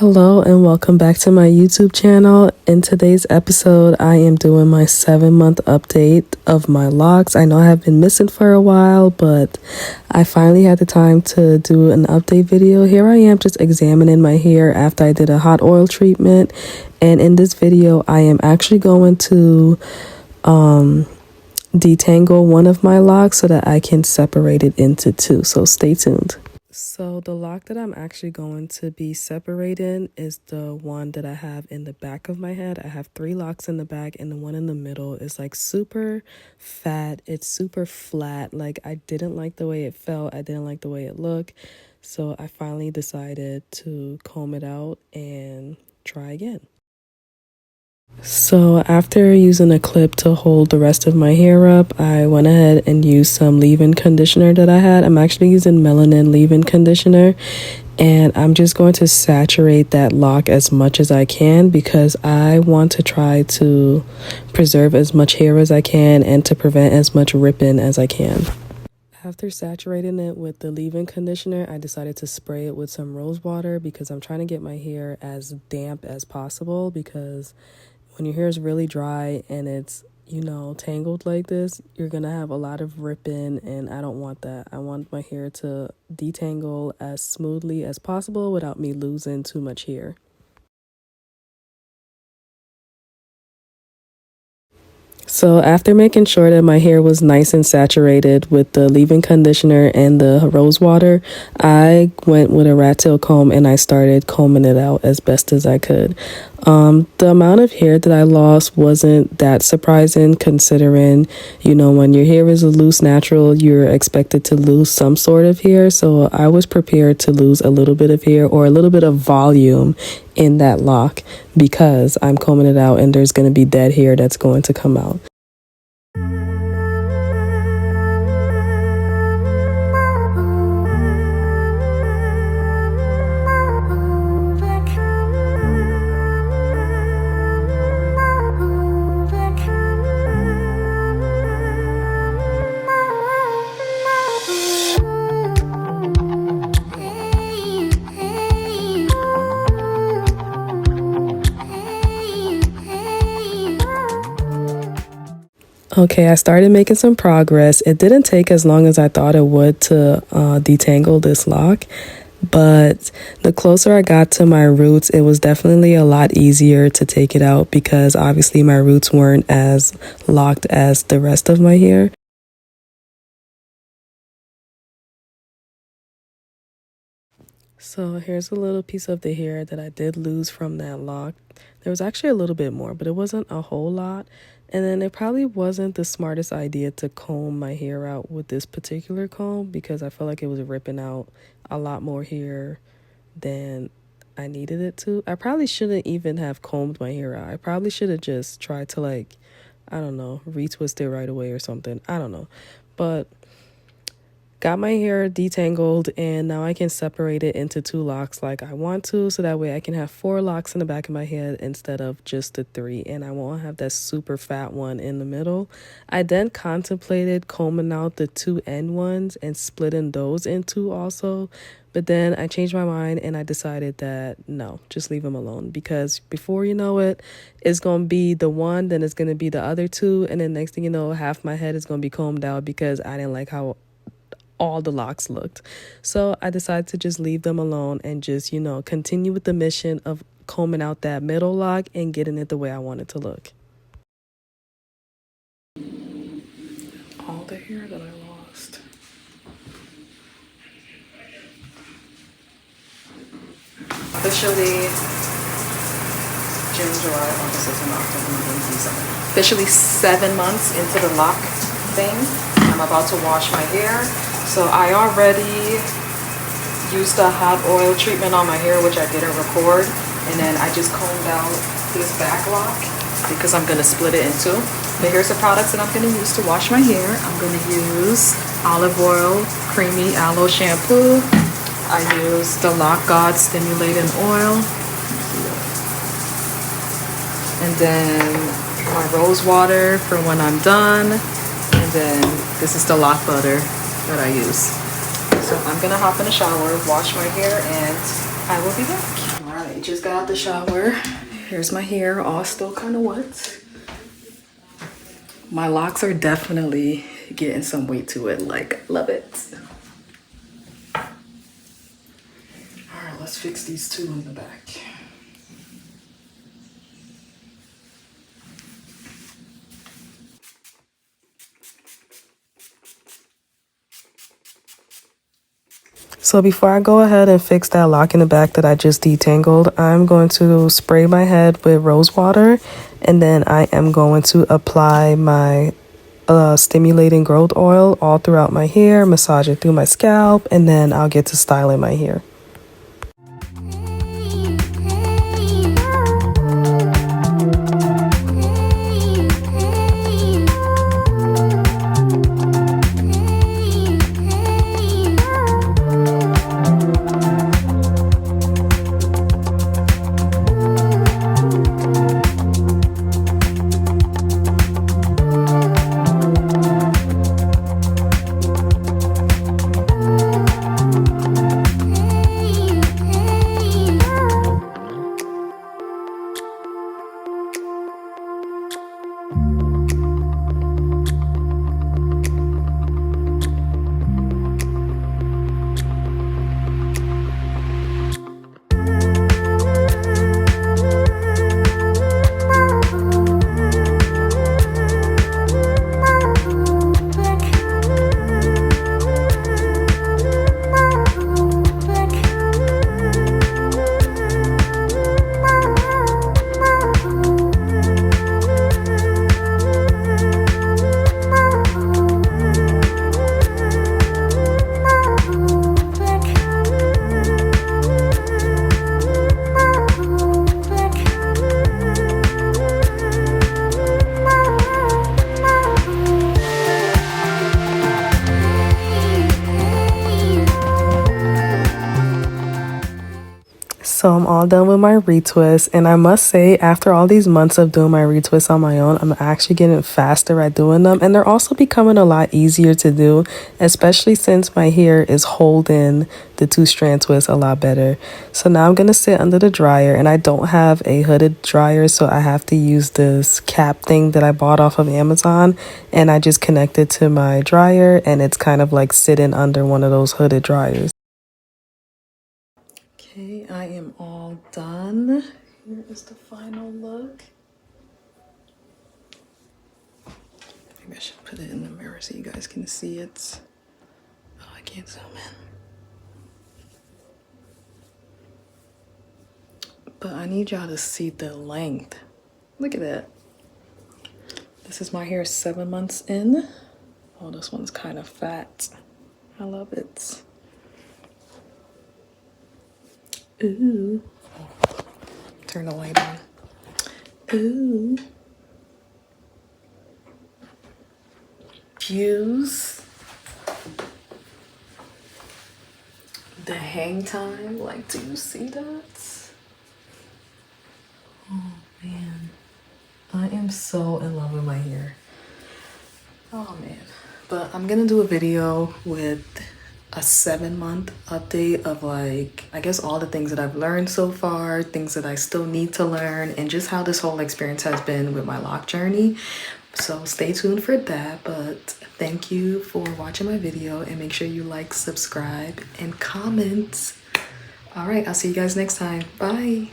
Hello and welcome back to my YouTube channel. In today's episode, I am doing my 7-month update of my locks. I know I have been missing for a while, but I finally had the time to do an update video. Here I am just examining my hair after I did a hot oil treatment. And in this video, I am actually going to detangle one of my locks so that I can separate it into two. So stay tuned. So the lock that I'm actually going to be separating is the one that I have in the back of my head. I have 3 locks in the back and the one in the middle is like super fat. It's super flat. Like I didn't like the way it felt. I didn't like the way it looked. So I finally decided to comb it out and try again. So after using a clip to hold the rest of my hair up, I went ahead and used some leave-in conditioner that I had. I'm actually using melanin leave-in conditioner, and I'm just going to saturate that lock as much as I can because I want to try to preserve as much hair as I can and to prevent as much ripping as I can. After saturating it with the leave-in conditioner, I decided to spray it with some rose water because I'm trying to get my hair as damp as possible, because when your hair is really dry and it's, tangled like this, you're going to have a lot of ripping, and I don't want that. I want my hair to detangle as smoothly as possible without me losing too much hair. So after making sure that my hair was nice and saturated with the leave-in conditioner and the rose water, I went with a rat tail comb and I started combing it out as best as I could. The amount of hair that I lost wasn't that surprising, considering, when your hair is a loose natural, you're expected to lose some sort of hair. So I was prepared to lose a little bit of hair or a little bit of volume in that lock because I'm combing it out and there's going to be dead hair that's going to come out. Okay, I started making some progress. It didn't take as long as I thought it would to detangle this lock, but the closer I got to my roots, it was definitely a lot easier to take it out because obviously my roots weren't as locked as the rest of my hair. So here's a little piece of the hair that I did lose from that lock. There was actually a little bit more, but it wasn't a whole lot. And then it probably wasn't the smartest idea to comb my hair out with this particular comb because I felt like it was ripping out a lot more hair than I needed it to. I probably shouldn't even have combed my hair out. I probably should have just tried to retwist it right away or something. I don't know. But got my hair detangled, and now I can separate it into 2 locks like I want to, so that way I can have 4 locks in the back of my head instead of just the 3, and I won't have that super fat one in the middle. I then contemplated combing out the 2 end ones and splitting those in 2 also, but then I changed my mind and I decided that no, just leave them alone, because before you know it, it's going to be the one, then it's going to be the other 2, and then next thing you know, half my head is going to be combed out because I didn't like how all the locks looked. So I decided to just leave them alone and just, continue with the mission of combing out that middle lock and getting it the way I want it to look. All the hair that I lost. Officially June, July, August, September, October, November, December. Officially 7 months into the lock thing. I'm about to wash my hair. So I already used a hot oil treatment on my hair, which I didn't record. And then I just combed out this back lock because I'm going to split it in 2. But here's the products that I'm going to use to wash my hair. I'm going to use olive oil, creamy aloe shampoo. I use the Lock God stimulating oil. And then my rose water for when I'm done. And then this is the lock butter that I use. So I'm gonna hop in the shower, wash my hair, and I will be back. All right, just got out the shower. Here's my hair, all still kind of wet. My locks are definitely getting some weight to it, like, love it. All right, let's fix these two in the back. So before I go ahead and fix that lock in the back that I just detangled, I'm going to spray my head with rose water, and then I am going to apply my stimulating growth oil all throughout my hair, massage it through my scalp, and then I'll get to styling my hair. So I'm all done with my retwist, and I must say, after all these months of doing my retwists on my own, I'm actually getting faster at doing them, and they're also becoming a lot easier to do, especially since my hair is holding the 2-strand twist a lot better. So now I'm gonna sit under the dryer, and I don't have a hooded dryer, so I have to use this cap thing that I bought off of Amazon, and I just connect it to my dryer, and it's kind of like sitting under one of those hooded dryers. Okay, I am all done. Here is the final look. Maybe I should put it in the mirror so you guys can see it. Oh, I can't zoom in. But I need y'all to see the length. Look at that. This is my hair 7 months in. Oh, this one's kind of fat. I love it. Ooh. Turn the light on. Ooh. Use the hang time. Like, do you see that? Oh man, I am so in love with my hair. Oh man. But I'm gonna do a video with a 7-month update of, like, I guess all the things that I've learned so far, things that I still need to learn, and just how this whole experience has been with my lock journey. So stay tuned for that. But thank you for watching my video, and make sure you like, subscribe, and comment. All right, I'll see you guys next time. Bye.